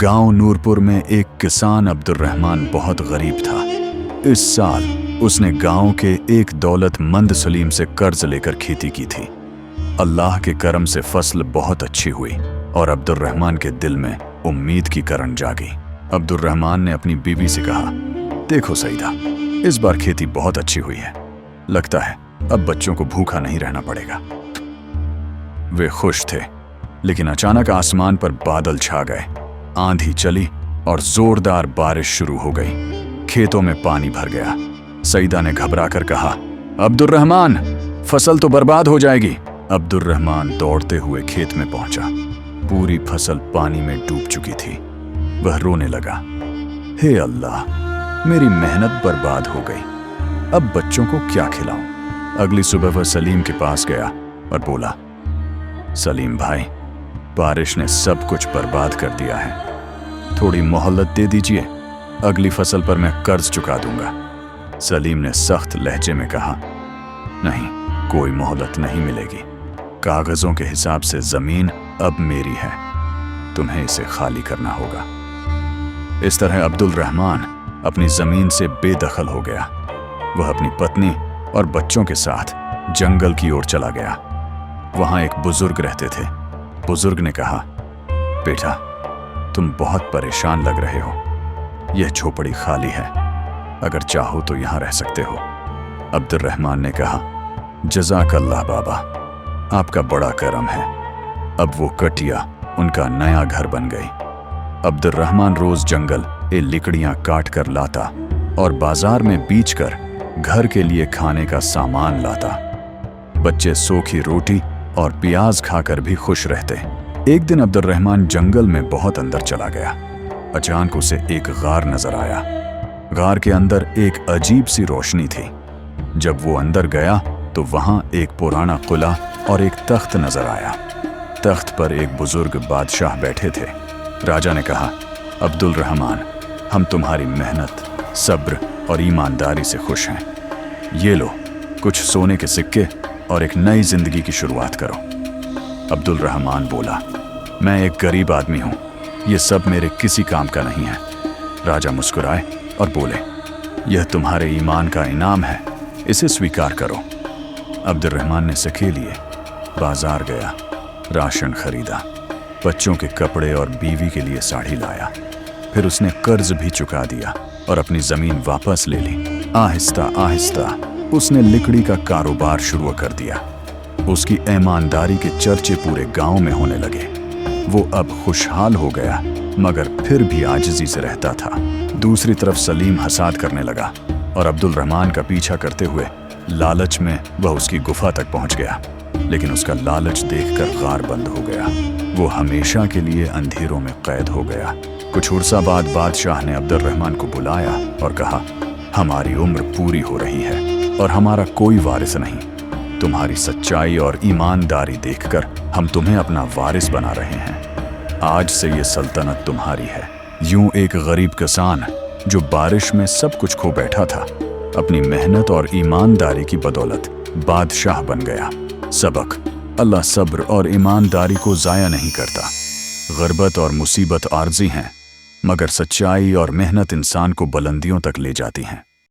गांव नूरपुर में एक किसान अब्दुर्रहमान बहुत गरीब था। इस साल उसने गांव के एक दौलतमंद सलीम से कर्ज लेकर खेती की थी। अल्लाह के करम से फसल बहुत अच्छी हुई और अब्दुर्रहमान के दिल में उम्मीद की किरण जागी। अब्दुर्रहमान ने अपनी बीवी से कहा, देखो सईदा, इस बार खेती बहुत अच्छी हुई है। लगता है अब बच्चों को भूखा नहीं रहना पड़ेगा। वे खुश थे, लेकिन अचानक आसमान पर बादल छा गए, आंधी चली और जोरदार बारिश शुरू हो गई। खेतों में पानी भर गया। सईदा ने घबराकर कहा, अब्दुर्रहमान, फसल तो बर्बाद हो जाएगी। अब्दुर्रहमान दौड़ते हुए खेत में पहुंचा। पूरी फसल पानी में डूब चुकी थी। वह रोने लगा, हे अल्लाह, मेरी मेहनत बर्बाद हो गई। अब बच्चों को क्या खिलाऊं? अगली सुबह वह सलीम के पास गया और बोला, सलीम भाई, बारिश ने सब कुछ बर्बाद कर दिया है। थोड़ी मोहलत दे दीजिए, अगली फसल पर मैं कर्ज चुका दूंगा। सलीम ने सख्त लहजे में कहा, नहीं, कोई मोहलत नहीं मिलेगी। कागजों के हिसाब से जमीन अब मेरी है, तुम्हें इसे खाली करना होगा। इस तरह अब्दुर्रहमान अपनी जमीन से बेदखल हो गया। वह अपनी पत्नी और बच्चों के साथ जंगल की ओर चला गया। वहां एक बुजुर्ग रहते थे। बुजुर्ग ने कहा, बेटा, तुम बहुत परेशान लग रहे हो। यह झोपड़ी खाली है, अगर चाहो तो यहां रह सकते हो। अब्दुर्रहमान ने कहा, जज़ाकल्लाह बाबा, आपका बड़ा करम है। अब वो कटिया उनका नया घर बन गई। अब्दुर्रहमान रोज जंगल से लकड़ियां काट कर लाता और बाजार में बेचकर घर के लिए खाने का सामान लाता। बच्चे सूखी रोटी और प्याज खाकर भी खुश रहते। एक दिन अब्दुर्रहमान जंगल में बहुत अंदर चला गया। अचानक उसे एक गार नजर आया। गार के अंदर एक अजीब सी रोशनी थी। जब वो अंदर गया तो वहां एक पुराना किला और एक तख्त नजर आया। तख्त पर एक बुजुर्ग बादशाह बैठे थे। राजा ने कहा, अब्दुर्रहमान, हम तुम्हारी मेहनत, सब्र और ईमानदारी से खुश हैं। ये लो कुछ सोने के सिक्के और एक नई जिंदगी की शुरुआत करो। अब्दुर्रहमान बोला, मैं एक गरीब आदमी हूं, ये सब मेरे किसी काम का नहीं है। राजा मुस्कुराए और बोले, यह तुम्हारे ईमान का इनाम है, इसे स्वीकार करो। अब्दुर्रहमान ने सिक्के लिए, बाजार गया, राशन खरीदा, बच्चों के कपड़े और बीवी के लिए साड़ी लाया। फिर उसने कर्ज भी चुका दिया और अपनी जमीन वापस ले ली। आहिस्ता आहिस्ता उसने लकड़ी का कारोबार शुरू कर दिया। उसकी ईमानदारी के चर्चे पूरे गांव में होने लगे। वो अब खुशहाल हो गया, मगर फिर भी आजिज़ी से रहता था। दूसरी तरफ सलीम हसाद करने लगा और अब्दुर्रहमान का पीछा करते हुए लालच में वह उसकी गुफा तक पहुंच गया। लेकिन उसका लालच देखकर गार बंद हो गया। वो हमेशा के लिए अंधेरों में कैद हो गया। कुछ उर्सा बाद बादशाह ने अब्दुर्रहमान को बुलाया और कहा, हमारी उम्र पूरी हो रही है और हमारा कोई वारिस नहीं। तुम्हारी सच्चाई और ईमानदारी देखकर हम तुम्हें अपना वारिस बना रहे हैं। आज से ये सल्तनत तुम्हारी है। यूं एक गरीब किसान जो बारिश में सब कुछ खो बैठा था, अपनी मेहनत और ईमानदारी की बदौलत बादशाह बन गया। सबक: अल्लाह सब्र और ईमानदारी को ज़ाया नहीं करता। गुर्बत और मुसीबत आर्जी हैं, मगर सच्चाई और मेहनत इंसान को बुलंदियों तक ले जाती हैं।